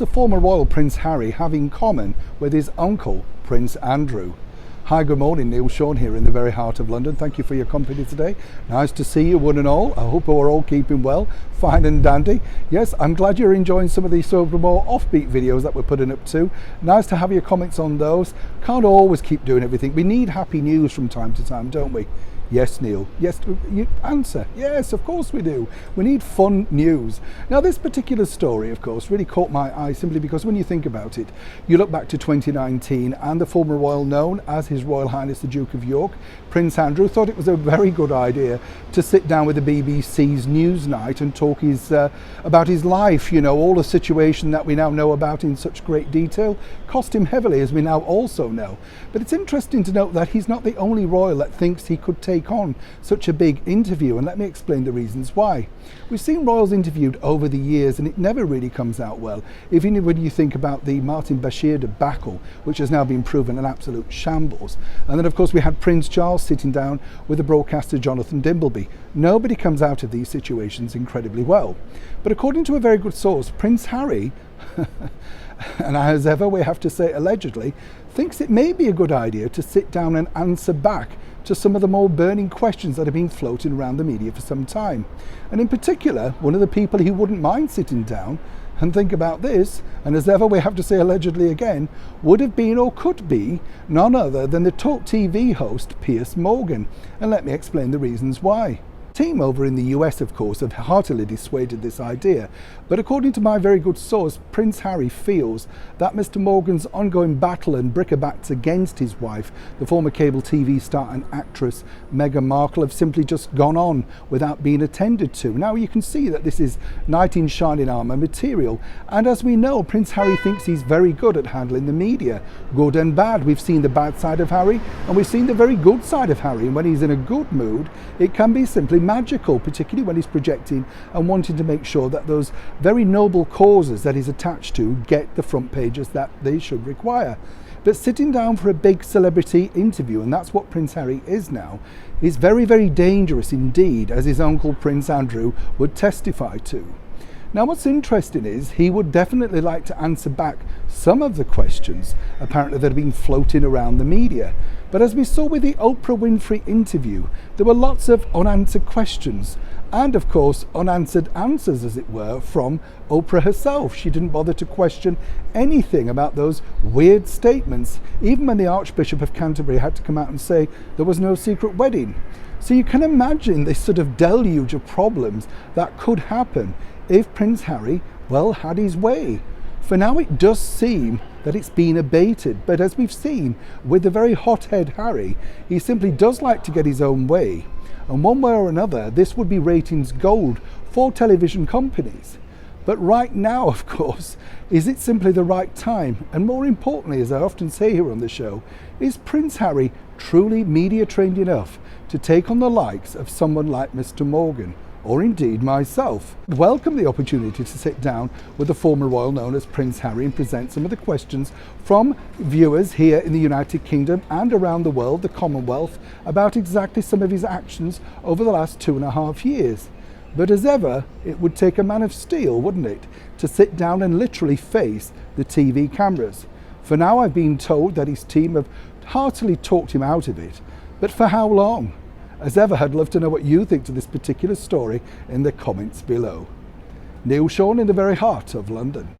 the former royal Prince Harry have in common with his uncle, Prince Andrew? Hi, good morning, Neil Sean here in the very heart of London. Thank you for your company today. Nice to see you one and all. I hope we're all keeping well, fine and dandy. Yes, I'm glad you're enjoying some of these sort of more offbeat videos that we're putting up to. Nice to have your comments on those. Can't always keep doing everything. We need happy news from time to time, don't we? Yes, Neil. Yes, you answer. Yes, of course we do. We need fun news. Now, this particular story, of course, really caught my eye simply because when you think about it, you look back to 2019 and the former royal known as His Royal Highness the Duke of York, Prince Andrew, thought it was a very good idea to sit down with the BBC's Newsnight and talk about his life, you know, all the situation that we now know about in such great detail. Cost him heavily, as we now also know. But it's interesting to note that he's not the only royal that thinks he could take on such a big interview, and let me explain the reasons why. We've seen royals interviewed over the years and it never really comes out well. Even when you think about the Martin Bashir debacle, which has now been proven an absolute shambles. And then of course we had Prince Charles sitting down with the broadcaster Jonathan Dimbleby. Nobody comes out of these situations incredibly well. But according to a very good source, Prince Harry and as ever we have to say allegedly, thinks it may be a good idea to sit down and answer back to some of the more burning questions that have been floating around the media for some time. And in particular, one of the people he wouldn't mind sitting down and think about this, and as ever we have to say allegedly again, would have been or could be none other than the Talk TV host Piers Morgan. And let me explain the reasons why. Team over in the US, of course, have heartily dissuaded this idea, but according to my very good source, Prince Harry feels that Mr. Morgan's ongoing battle and brickbats against his wife, the former cable TV star and actress Meghan Markle, have simply just gone on without being attended to. Now you can see that this is knight in shining armour material, and as we know, Prince Harry thinks he's very good at handling the media, good and bad. We've seen the bad side of Harry and we've seen the very good side of Harry, and when he's in a good mood it can be simply magical, particularly when he's projecting and wanting to make sure that those very noble causes that he's attached to get the front pages that they should require. But sitting down for a big celebrity interview, and that's what Prince Harry is now, is very, very dangerous indeed, as his uncle Prince Andrew would testify to. Now what's interesting is he would definitely like to answer back some of the questions apparently that have been floating around the media. But as we saw with the Oprah Winfrey interview, there were lots of unanswered questions and of course unanswered answers, as it were, from Oprah herself. She didn't bother to question anything about those weird statements, even when the Archbishop of Canterbury had to come out and say there was no secret wedding. So you can imagine this sort of deluge of problems that could happen if Prince Harry, well, had his way. For now it does seem that it's been abated, but as we've seen with the very hothead Harry, he simply does like to get his own way. And one way or another, this would be ratings gold for television companies. But right now, of course, is it simply the right time? And more importantly, as I often say here on the show, is Prince Harry truly media trained enough to take on the likes of someone like Mr. Morgan? Or indeed myself. Welcome the opportunity to sit down with the former royal known as Prince Harry and present some of the questions from viewers here in the United Kingdom and around the world, the Commonwealth, about exactly some of his actions over the last 2.5 years. But as ever, it would take a man of steel, wouldn't it, to sit down and literally face the TV cameras. For now I've been told that his team have heartily talked him out of it, but for how long? As ever, I'd love to know what you think to this particular story in the comments below. Neil Sean in the very heart of London.